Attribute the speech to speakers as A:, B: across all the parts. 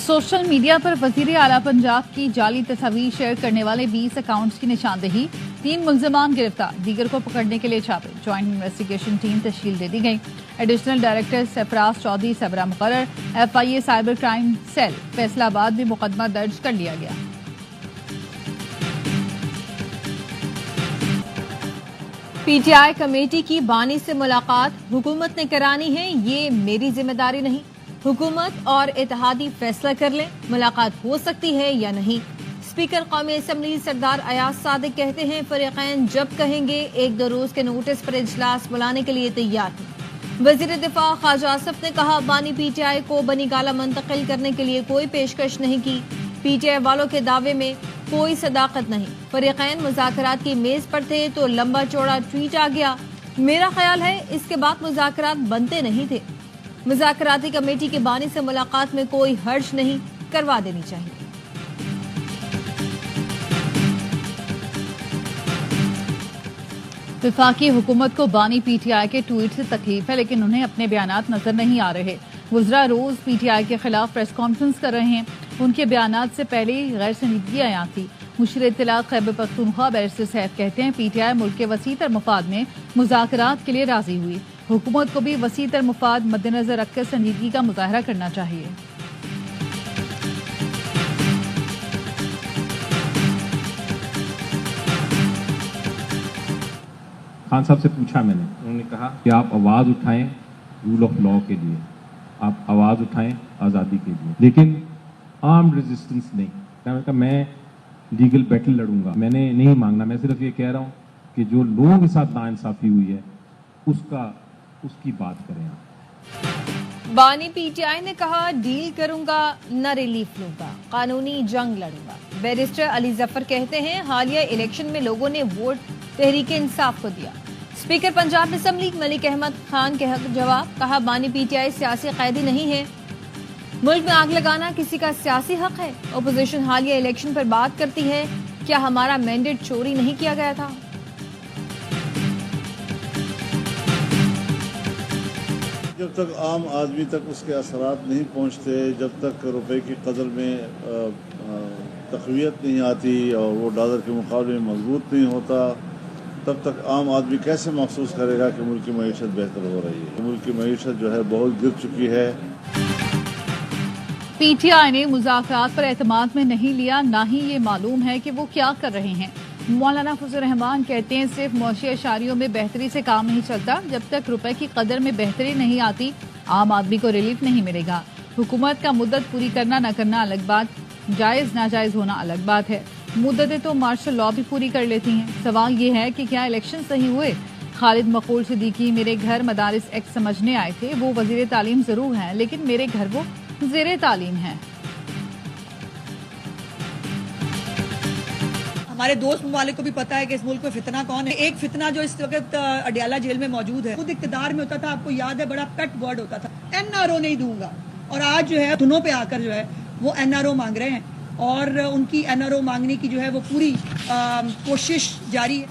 A: Social media पर वजीर आला पंजाब की जाली तस्वीर शेयर करने वाले 20 अकाउंट्स की निशानदेही, 3 मुल्जिमान गिरफ्तार, दीगर को पकड़ने के लिए छापे, ज्वाइंट इन्वेस्टिगेशन टीम तश्कील दे दी गई। एडिशनल डायरेक्टर सरफराज चौधरी सबरा मुकर्रर, FIA cyber crime cell Faisalabad में मुकदमा दर्ज कर लिया गया।
B: PTI कमेटी की बानी से मुलाकात हुकूमत ने करानी है, ये मेरी जिम्मेदारी नहीं। हुकूमत और इत्तेहादी फैसला कर लें मुलाकात हो सकती है या नहीं। स्पीकर कौमी असम्बली सरदार अयाज सादिक कहते हैं फरीकैन जब कहेंगे 1-2 रोज के नोटिस पर इजलास बुलाने के लिए तैयार हैं। वजीर दिफा ख्वाजा आसिफ ने कहा बानी PTI को बनी गाला मुंतकिल करने के लिए कोई पेशकश नहीं की। PTI वालों के दावे में कोई सदाकत नहीं। फरीकैन मुज़ाकरात की मेज पर थे तो लंबा चौड़ा ट्वीट आ गया। मेरा ख्याल है इसके बाद मुज़ाकरात बनते नहीं थे। मुज़ाकराती कमेटी के बानी से मुलाकात में कोई हर्ज नहीं, करवा देनी चाहिए।
A: वफाकी हुकूमत को बानी PTI के ट्वीट से तकलीफ है, लेकिन उन्हें अपने बयानात नजर नहीं आ रहे। वुज़रा रोज PTI के खिलाफ प्रेस कॉन्फ्रेंस कर रहे हैं। उनके बयानात से पहले ही गैर संजीदगी आया थी। मुशीर इत्तलात खैबर पख्तूनख्वा बैरिस्टर सैफ कहते हैं PTI मुल्क के वसीतर मफाद में मुज़ाकरात के लिए राजी हुई। हुकूमत को भी वसीतर मफाद मद्देनजर रखकर संजीदगी का मुजाहरा करना चाहिए।
C: खान साहब से पूछा मैंने, उन्होंने कहा कि आप आवाज़ उठाएं रूल ऑफ लॉ के लिए, आप आवाज़ उठाएं आज़ादी के लिए, लेकिन आर्म रेजिस्टेंस नहीं। मैंने कहा मैं लीगल बैटल लड़ूंगा, मैंने नहीं मांगना, मैं सिर्फ ये कह रहा हूँ कि जो लोगों के साथ नाइंसाफ़ी हुई है उसकी बात करें आप।
B: बानी PTI ने कहा डील करूंगा न रिलीफ लूंगा, कानूनी जंग लड़ूंगा। बैरिस्टर अली जफर कहते हैं हालिया इलेक्शन में लोगों ने वोट तहरीक इंसाफ को दिया। स्पीकर पंजाब असम्बली मलिक अहमद खान के हक जवाब, कहा बानी PTI सियासी कैदी नहीं है, मुल्क में आग लगाना किसी का सियासी हक है। अपोजिशन हालिया इलेक्शन पर बात करती है, क्या हमारा मैंडेट चोरी नहीं किया गया था?
D: जब तक आम आदमी तक उसके असरात नहीं पहुंचते, जब तक रुपए की कदर में तक़वियत नहीं आती और वो डॉलर के मुकाबले में मजबूत नहीं होता, तब तक आम आदमी कैसे महसूस करेगा कि मुल्क की मईशत बेहतर हो रही है। मुल्क की मईशत जो है बहुत गिर चुकी है।
A: PTI ने मुज़ाकरात पर एतमाद में नहीं लिया, ना ही ये मालूम है कि वो क्या कर रहे हैं। मौलाना फजल रहमान कहते हैं सिर्फ मौशी अशारियों में बेहतरी से काम नहीं चलता, जब तक रुपए की कदर में बेहतरी नहीं आती आम आदमी को रिलीफ नहीं मिलेगा। हुकूमत का मुद्दत पूरी करना न करना अलग बात, जायज़ नाजायज़ होना अलग बात है। मुद्दतें तो मार्शल लॉ भी पूरी कर लेती हैं। सवाल ये है कि क्या इलेक्शन सही हुए? खालिद मकबूल सिद्दीकी मेरे घर मदारिस एक्ट समझने आए थे, वो वजीर तालीम जरूर हैं लेकिन मेरे घर वो ज़ेरे तालीम हैं।
E: हमारे दोस्त ममालिक को भी पता है कि इस मुल्क में फितना कौन है। एक फितना जो इस वक्त अडियाला जेल में मौजूद है, खुद इक़्तिदार में होता था, आपको याद है, बड़ा पेट वर्ड होता था, NRO नहीं दूंगा, और आज जो है धुनों पे आकर जो है वो NRO मांग रहे हैं और उनकी NRO मांगने की जो है वो पूरी कोशिश जारी है।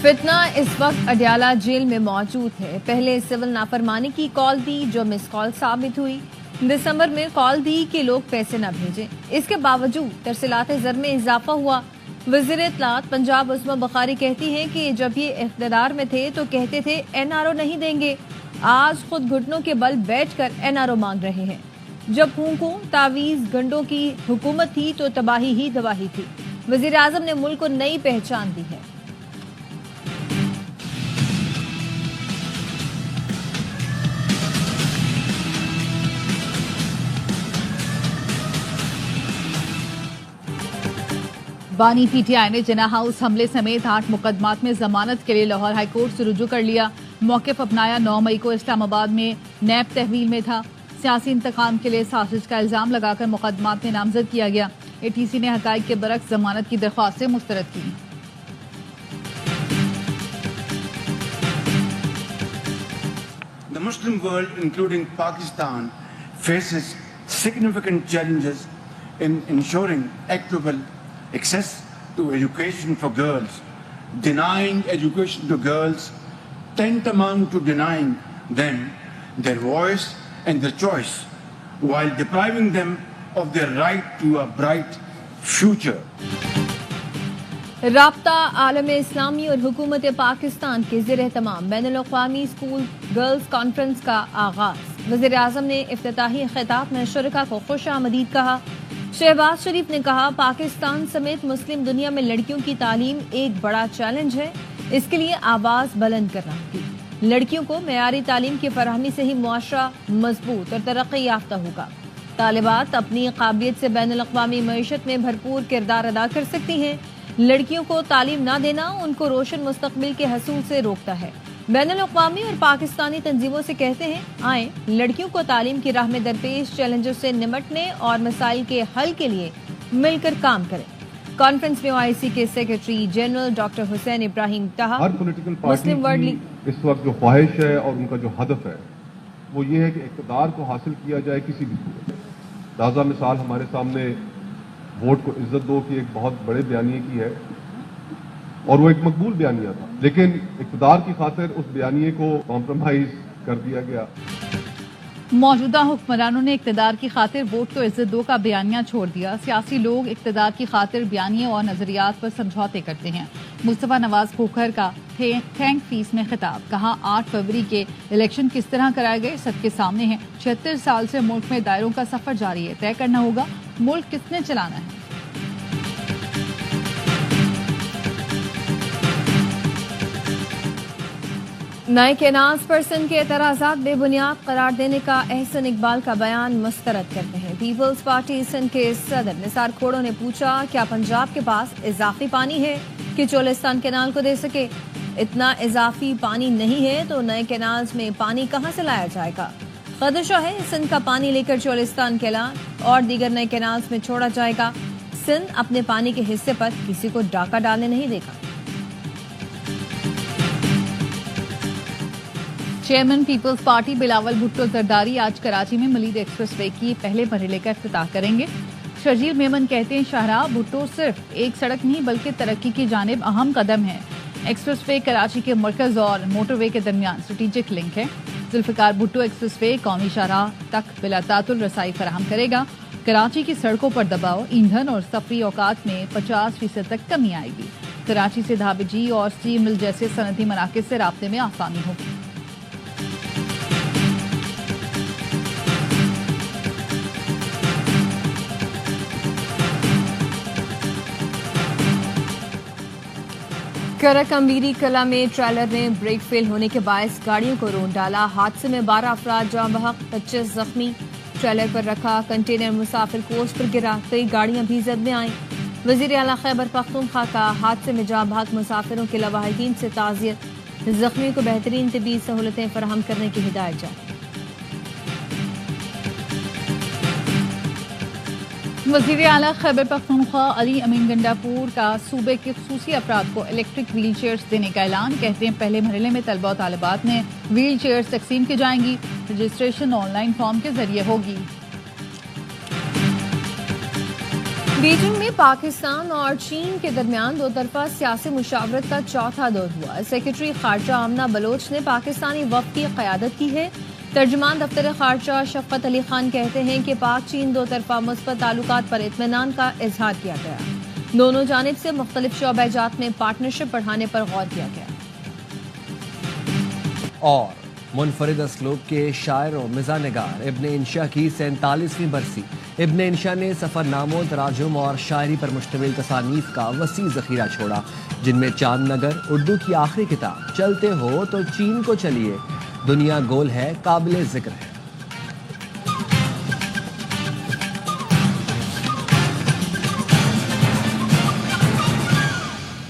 B: फितना इस वक्त अडियाला जेल में मौजूद है। पहले सिविल नाफरमानी की कॉल दी जो मिस कॉल साबित हुई। दिसंबर में कॉल दी कि लोग पैसे न भेजें, इसके बावजूद तरसीलात ज़र में इजाफा हुआ। वज़ीर इत्तलात पंजाब उस्मा बुखारी कहती हैं कि जब ये इख्तियार में थे तो कहते थे NRO नहीं देंगे, आज खुद घुटनों के बल बैठकर NRO मांग रहे हैं। जब फूंकों तावीज़ गंडों की हुकूमत थी तो तबाही ही तबाही थी। वज़ीर आज़म ने मुल्क को नई पहचान दी है।
A: बानी PTI ने जना हाउस हमले समेत 8 मुकदमात में जमानत के लिए लाहौर हाई कोर्ट से रुजू कर लिया। मौक़िफ़ अपनाया, 9 मई को इस्लामाबाद में नैब तहवील में था। सियासी इंतकाम के लिए साजिश का इल्जाम लगाकर मुकदमात में नामजद किया गया। ATC ने हक़ाइक़ के बरक्स जमानत की दरख्वास्तें मुस्तरद की।
F: The Muslim world, including Pakistan, faces significant challenges in ensuring equitable access to education for girls. Denying education to girls tantamount to denying them their voice and their choice. while depriving them of their right to a bright future.
B: राब्ता आलम इस्लामी और हुकूमत पाकिस्तान के ज़ेर एहतमाम बैनुल-अक़वामी school girls conference का आगाज़। वज़ीर आज़म ने इफ्तिताही खिताब में शुरका को खुश आमदीद कहा। शहबाज शरीफ ने कहा, पाकिस्तान समेत मुस्लिम दुनिया में लड़कियों की तालीम एक बड़ा चैलेंज है, इसके लिए आवाज़ बुलंद करना होगी। लड़कियों को मेयारी तालीम की फराहमी से ही मुआशरा मजबूत और तरक्की याफ्ता होगा। तालिबात अपनी काबिलियत से बैनुल-अक़वामी मईशत में भरपूर किरदार अदा कर सकती हैं। लड़कियों को तालीम ना देना उनको रोशन मुस्तकबिल के हसूल से रोकता है। बैनुल-अक़वामी और पाकिस्तानी तंजीमों से कहते हैं, आए लड़कियों को तालीम की राह में दरपेश चैलेंजों से निमटने और मसाइल के हल के लिए मिलकर काम करें। कॉन्फ्रेंस में OIC के secretary general doctor Hussain Ibrahim कहा,
G: हर पॉलिटिकल पार्टी की इस वक्त जो ख्वाहिश है और उनका जो हदफ है वो ये है कि इक़्तिदार को हासिल किया जाए किसी भी सूरत में। ताज़ा मिसाल हमारे सामने वोट को इज्जत दो की एक बहुत बड़े बयानिए की है और वो एक मकबूल बयानिया था, लेकिन इक़्तिदार की खातिर उस बयानिए को कॉम्प्रोमाइज कर दिया गया।
A: मौजूदा हुक्मरानों ने इक़्तिदार की खातिर वोट को इज्जत दो का बयानिया छोड़ दिया। सियासी लोग इक़्तिदार की खातिर बयानिए और नजरियात पर समझौते करते हैं। मुस्तफा नवाज खोखर का थैंक फीस में खिताब, कहा 8 फरवरी के इलेक्शन किस तरह कराए गए सबके सामने है। 76 साल से मुल्क में दायरों का सफर जारी है, तय करना होगा मुल्क किसने चलाना है।
B: नए केनाज पर्सन के एतराज़ात बेबुनियाद करार देने का एहसन इकबाल का बयान मुस्तरद करते हैं। पीपल्स पार्टी सिंध के सदर निसार खोड़ो ने पूछा, क्या पंजाब के पास इजाफी पानी है कि चोलिस्तान कैनाल को दे सके? इतना इजाफी पानी नहीं है तो नए कैनाल्स में पानी कहां से लाया जाएगा? खदशा है सिंध का पानी लेकर चोलिस्तान कैनाल और दीगर नए कैनाल्स में छोड़ा जाएगा। सिंध अपने पानी के हिस्से पर किसी को डाका डालने नहीं देगा।
A: Chairman Peoples Party Bilawal Bhutto Zardari आज कराची में मलीद एक्सप्रेस वे की पहले मरहले का इफ्तिताह करेंगे। शर्जील मेमन कहते हैं, शाहराह भुट्टो सिर्फ एक सड़क नहीं बल्कि तरक्की की जानिब अहम कदम है। एक्सप्रेस वे कराची के मरकज और मोटरवे के दरमियान स्ट्रेटेजिक लिंक है। जुल्फिकार भुट्टो एक्सप्रेस वे कौमी शाहराह तक बिला तातुल रसाई फराहम करेगा। कराची की सड़कों पर दबाव, ईंधन और सफरी औकात में 50% तक कमी आएगी। कराची से धाबेजी और स्टील मिल जैसे सनती मराकज से राब्ते में आसानी होगी।
B: करक अमीरी कला में ट्रेलर ने ब्रेक फेल होने के बायस गाड़ियों को रोन डाला। हादसे में 12 अफराद जाँ बहक, 25 जख्मी। ट्रेलर पर रखा कंटेनर मुसाफिर कोच पर गिरा, कई गाड़ियां भी जद में आईं। वजीर आला खैबर पख्तूनख्वा का हादसे में जाँ बहक मुसाफिरों के लवाहिदीन से ताज़ियत। जख्मियों को बेहतरीन तिबी सहूलतें फराहम करने की हिदायत जारी।
A: वज़ीर आला खैबर पख्तूनख्वा अली अमीन गंडापुर का सूबे के खुसूसी अफराद को इलेक्ट्रिक व्हील चेयर्स देने का ऐलान। कहते हैं पहले मरहले में तलबा और तालिबात में व्हील चेयर्स तकसीम की जाएंगी। रजिस्ट्रेशन ऑनलाइन फॉर्म के जरिए होगी।
B: बीजिंग में पाकिस्तान और चीन के दरमियान दो तरफा सियासी मुशावरत का चौथा दौर हुआ। सेक्रेटरी खारजा आमना बलोच ने पाकिस्तानी वफ्द की क़यादत की है। तर्जुमान दफ्तर खारजा शफकत अली खान कहते हैं कि पाक चीन दो तरफा मुस्बत ताल्लुकात पर इत्मीनान का इजहार किया गया। दोनों जानिब से मुख्तलिफ शोबेजात में पार्टनरशिप बढ़ाने पर गौर किया गया।
H: और मुनफरिद असलूब के शायर और मिज़ानगार इब्ने इंशा की 47वीं बरसी। इब्ने इंशा ने सफ़रनामों, तराजुम और शायरी पर मुश्तमिल तसानीफ का वसी ज़ख़ीरा छोड़ा, जिनमें चांद नगर उर्दू की आखिरी किताब, चलते हो तो चीन को चलिए, दुनिया गोल है काबिल ज़िक्र है।